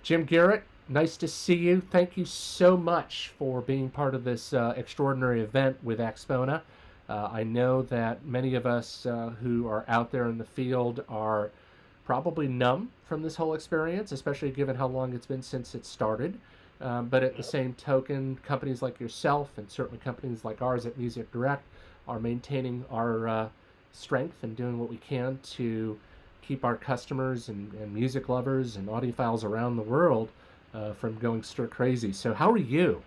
Jim Garrett, nice to see you. Thank you so much for being part of this extraordinary event with AXPONA. I know that many of us who are out there in the field are probably numb from this whole experience, especially given how long it's been since it started. But at the same token, companies like yourself and certainly companies like ours at Music Direct are maintaining our strength and doing what we can to keep our customers and music lovers and audiophiles around the world from going stir crazy. So how are you?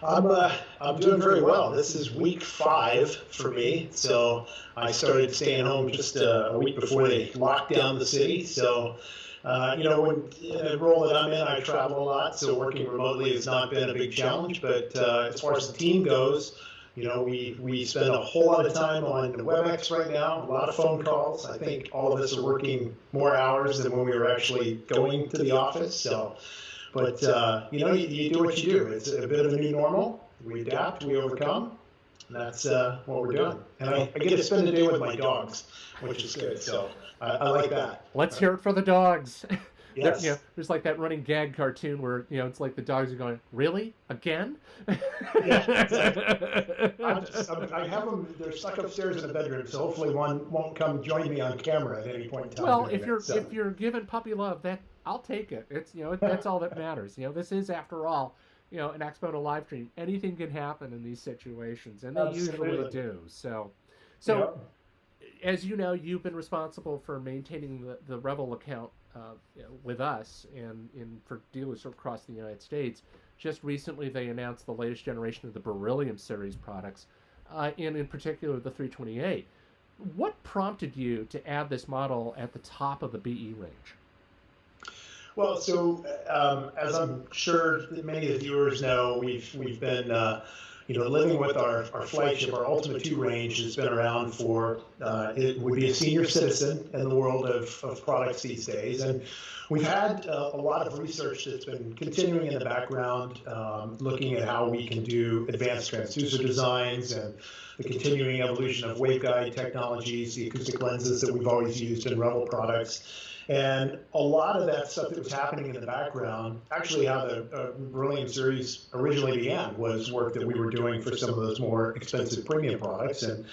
I'm doing very well. This is week 5 for me. So I started staying home just a week before they locked down the city. So when in the role that I'm in, I travel a lot. So working remotely has not been a big challenge. But as far as the team goes, we spend a whole lot of time on WebEx right now, a lot of phone calls. I think all of us are working more hours than when we were actually going to the office. So, but you do what you do. It's a bit of a new normal. We adapt, we overcome. And that's what we're doing. And I get to spend the day with my dogs, which is good. So I like that. Let's hear it for the dogs. Yes. There's like that running gag cartoon where it's like the dogs are going, really? Again? Yeah, exactly. I have them. They're stuck upstairs in the bedroom, so hopefully one won't come join me on camera at any point in time. Well, if you're giving puppy love, that I'll take it. It's that's all that matters. This is, after all, an AXPONA live stream. Anything can happen in these situations, and they usually do. So. Yeah. As you know, you've been responsible for maintaining the Revel account with us and for dealers across the United States. Just recently, they announced the latest generation of the Beryllium series products, and in particular the 328. What prompted you to add this model at the top of the BE range? Well, so as I'm sure many of the viewers know, we've been living with our flagship, our Ultimate 2 range has been around for, it would be a senior citizen in the world of products these days. And we've had a lot of research that's been continuing in the background, looking at how we can do advanced transducer designs and the continuing evolution of waveguide technologies, the acoustic lenses that we've always used in Revel products. And a lot of that stuff that was happening in the background, actually how the Beryllium series originally began was work that we were doing for some of those more expensive premium products. And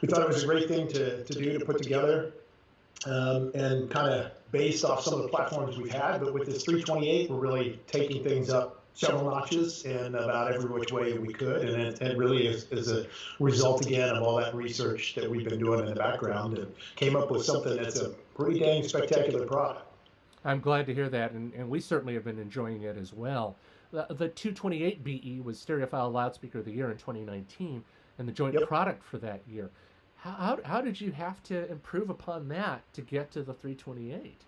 we thought it was a great thing to do, to put together, and kind of based off some of the platforms we've had. But with this 328, we're really taking things up several notches in about every which way we could. And it really is a result, again, of all that research that we've been doing in the background, and came up with something that's a pretty dang spectacular product. I'm glad to hear that, and we certainly have been enjoying it as well. The 228Be was Stereophile Loudspeaker of the Year in 2019, and the joint product for that year. How did you have to improve upon that to get to the 328?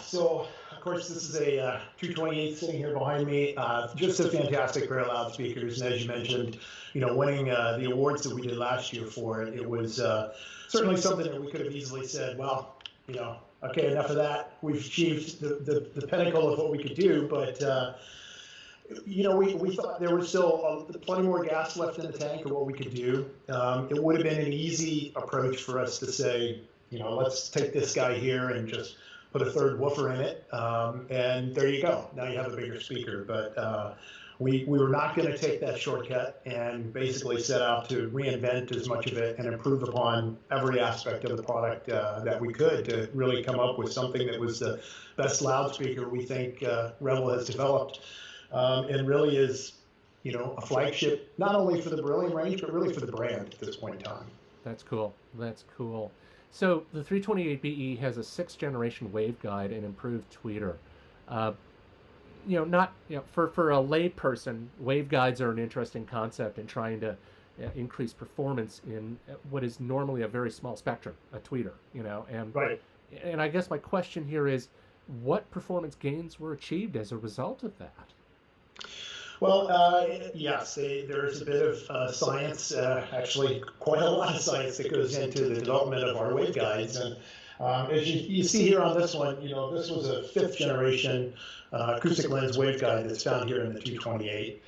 So of course this is a 228 sitting here behind me. Just a fantastic pair of loudspeakers, and as you mentioned, winning the awards that we did last year for it, it was certainly something that we could have easily said, well, okay, enough of that. We've achieved the pinnacle of what we could do, but we thought there was still plenty more gas left in the tank of what we could do. It would have been an easy approach for us to say, let's take this guy here and just put a third woofer in it, and there you go. Now you have a bigger speaker. But we were not going to take that shortcut and basically set out to reinvent as much of it and improve upon every aspect of the product that we could to really come up with something that was the best loudspeaker we think Revel has developed, and really is, a flagship not only for the Beryllium range, but really for the brand at this point in time. That's cool. That's cool. So the 328Be has a 6th generation waveguide and improved tweeter. For a lay person, waveguides are an interesting concept in trying to increase performance in what is normally a very small spectrum, a tweeter. And right. And I guess my question here is, what performance gains were achieved as a result of that? Well, yes, there's a bit of science, actually quite a lot of science that goes into the development of our waveguides. And as you see here on this one, this was a 5th generation acoustic lens waveguide that's found here in the 228.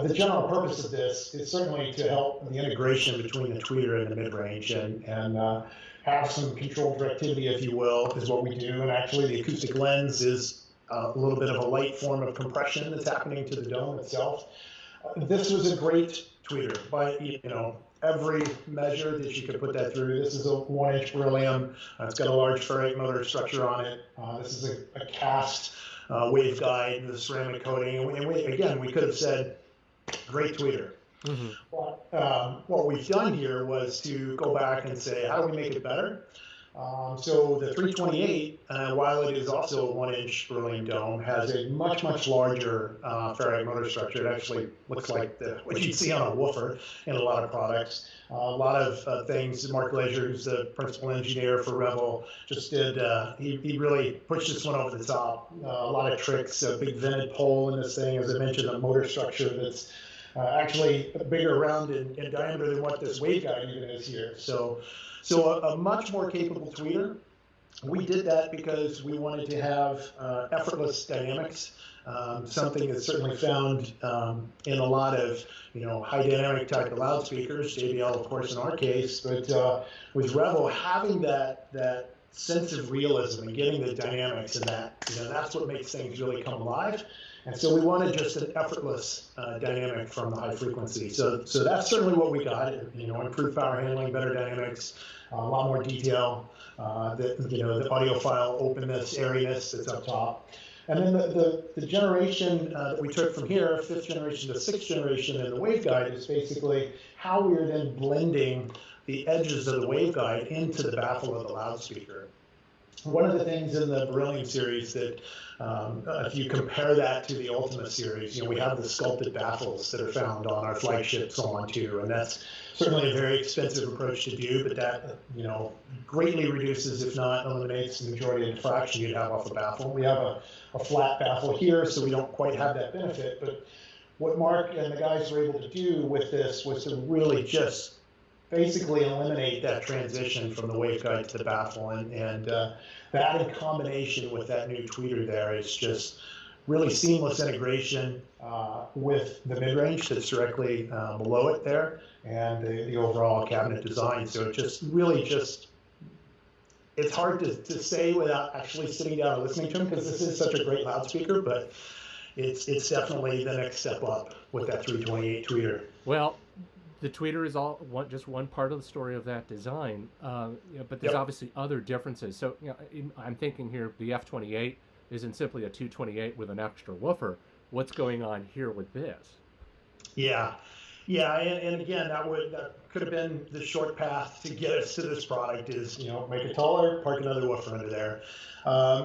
The general purpose of this is certainly to help the integration between the tweeter and the mid-range. And have some controlled directivity, if you will, is what we do. And actually, the acoustic lens is a little bit of a light form of compression that's happening to the dome itself. This was a great tweeter by every measure that you could put that through. This is a 1-inch beryllium. It's got a large ferrite motor structure on it. This is a cast waveguide, the ceramic coating. And we could have said, great tweeter. Mm-hmm. But what we've done here was to go back and say, how do we make it better? So the 328, while it is also a 1-inch beryllium dome, has a much larger ferrite motor structure. It actually looks like what you'd see on a woofer in a lot of products. A lot of things. Mark Glazier, who's the principal engineer for Revel, just did. He really pushed this one over the top. A lot of tricks. A big vented pole in this thing, as I mentioned, a motor structure that's actually bigger around in diameter than what this waveguide even is here. So a much more capable tweeter. We did that because we wanted to have effortless dynamics, something that's certainly found in a lot of high dynamic type of loudspeakers, JBL of course in our case, but with Revel having that sense of realism and getting the dynamics and that's what makes things really come alive. And so we wanted just an effortless dynamic from the high frequency. So that's certainly what we got. Improved power handling, better dynamics, a lot more detail. The audiophile openness, airiness that's up top. And then the generation that we took from here, 5th generation to 6th generation in the waveguide, is basically how we are then blending the edges of the waveguide into the baffle of the loudspeaker. One of the things in the Beryllium series that, if you compare that to the Ultima series, we have the sculpted baffles that are found on our flagship Solon 2, and that's certainly a very expensive approach to do, but that, greatly reduces, if not eliminates, the majority of diffraction you'd have off a baffle. We have a flat baffle here, so we don't quite have that benefit, but what Mark and the guys were able to do with this was to really just basically eliminate that transition from the waveguide to the baffle, and that in combination with that new tweeter there is just really seamless integration with the mid-range that's directly below it there, and the overall cabinet design. So it just really it's hard to say without actually sitting down and listening to them, because this is such a great loudspeaker, but it's definitely the next step up with that 328 tweeter. Well, the tweeter is just one part of the story of that design, but there's obviously other differences. So I'm thinking here the F28 isn't simply a 228 with an extra woofer. What's going on here with this? Yeah, and again, that could have been the short path to get us to this product is, make it taller, park another woofer under there.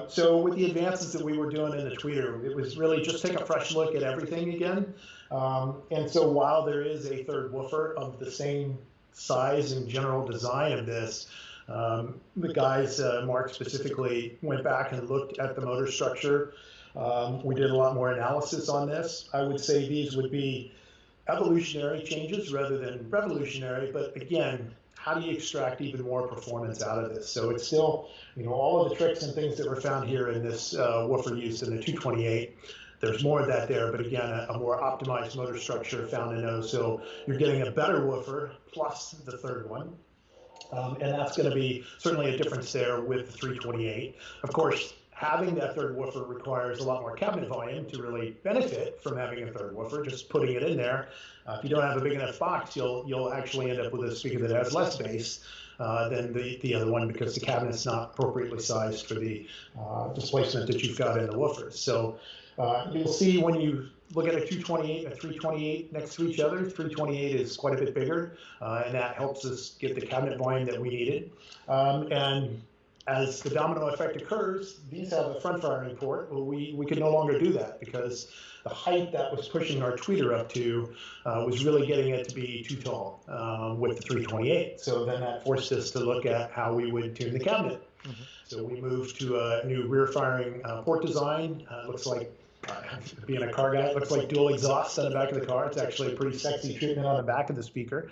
So with the advances that we were doing in the tweeter, it was really just take a fresh look at everything again. And so while there is a third woofer of the same size and general design of this, the guys, Mark specifically, went back and looked at the motor structure. We did a lot more analysis on this. I would say these would be evolutionary changes rather than revolutionary, but again, how do you extract even more performance out of this? So it's still, all of the tricks and things that were found here in this woofer used in the 228. There's more of that there, but again, a more optimized motor structure found in those. So you're getting a better woofer plus the third one. And that's going to be certainly a difference there with the 328. Of course, having that third woofer requires a lot more cabinet volume to really benefit from having a third woofer. Just putting it in there, if you don't have a big enough box, you'll actually end up with a speaker that has less bass than the other one, because the cabinet's not appropriately sized for the displacement that you've got in the woofers. So you'll see when you look at a 228 and a 328 next to each other, 328 is quite a bit bigger, and that helps us get the cabinet volume that we needed. And as the domino effect occurs, these have a front firing port. Well, we could no longer do that because the height that was pushing our tweeter up to was really getting it to be too tall with the 328. So then that forced us to look at how we would tune the cabinet. Mm-hmm. So we moved to a new rear firing port design. Looks like, being a car guy, it looks like dual exhausts on the back of the car. It's actually a pretty sexy treatment on the back of the speaker.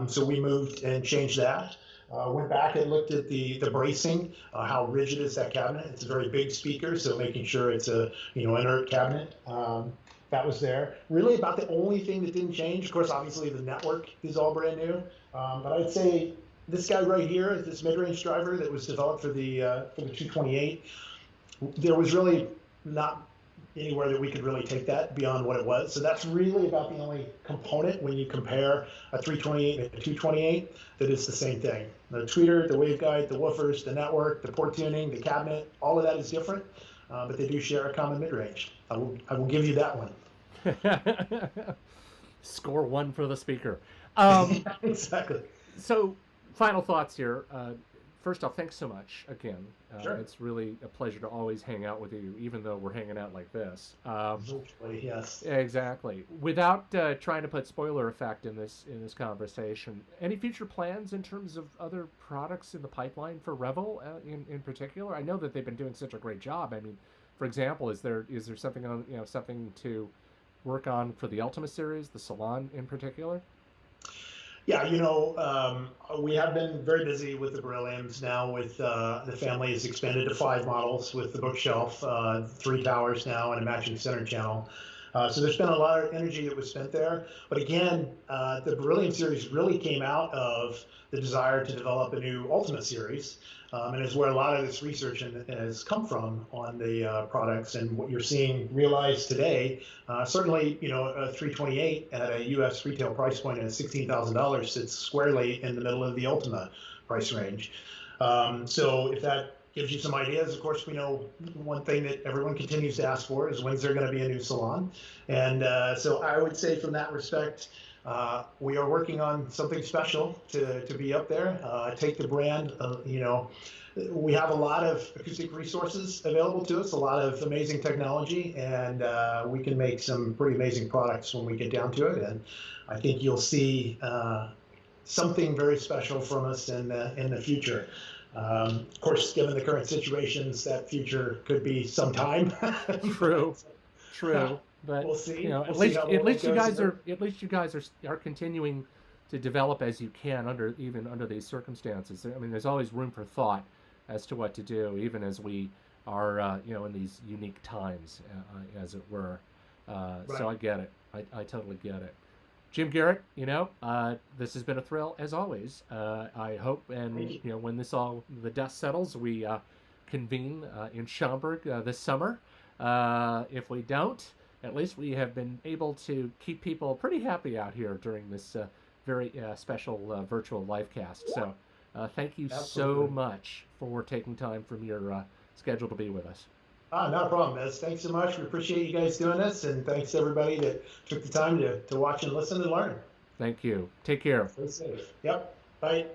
So we moved and changed that. Went back and looked at the bracing, how rigid is that cabinet. It's a very big speaker, so making sure it's a inert cabinet. That was there. Really about the only thing that didn't change. Of course, obviously the network is all brand new, but I'd say this guy right here, this mid-range driver that was developed for the 228, there was really not anywhere that we could really take that beyond what it was. So that's really about the only component when you compare a 328 and a 228 that is the same thing. The tweeter, the waveguide, the woofers, the network, the port tuning, the cabinet, all of that is different, but they do share a common mid-range. I will give you that one. Score one for the speaker. Exactly. So, final thoughts here. First off, thanks so much again. Sure. It's really a pleasure to always hang out with you, even though we're hanging out like this. Hopefully, yes. Exactly. Without trying to put spoiler effect in this conversation, any future plans in terms of other products in the pipeline for Revel in particular? I know that they've been doing such a great job. I mean, for example, is there something on something to work on for the Ultima series, the Salon in particular? Yeah, we have been very busy with the Berylliums now. With the family has expanded to 5 models with the bookshelf, 3 towers now, and a matching center channel. So there's been a lot of energy that was spent there. But again, the Beryllium series really came out of the desire to develop a new Ultimate series, and is where a lot of this research has come from on the products and what you're seeing realized today. Certainly, a 328 at a U.S. retail price point of $16,000 sits squarely in the middle of the Ultima price range. So if that gives you some ideas, of course, we know one thing that everyone continues to ask for is when's there going to be a new salon. And so I would say from that respect, we are working on something special to be up there. Take the brand, we have a lot of acoustic resources available to us, a lot of amazing technology, and we can make some pretty amazing products when we get down to it. And I think you'll see something very special from us in the future. Of course, given the current situations, that future could be some time. True. But we'll see. At least you guys are continuing to develop as you can under these circumstances. I mean, there's always room for thought as to what to do, even as we are in these unique times, as it were. Right. So I get it. I totally get it. Jim Garrett, this has been a thrill as always. I hope, and when the dust settles, we convene in Schaumburg this summer. If we don't, at least we have been able to keep people pretty happy out here during this very special virtual live cast. So thank you so much for taking time from your schedule to be with us. Not a problem, Ez. Thanks so much. We appreciate you guys doing this, and thanks to everybody that took the time to watch and listen and learn. Thank you. Take care. Stay safe. Yep. Bye.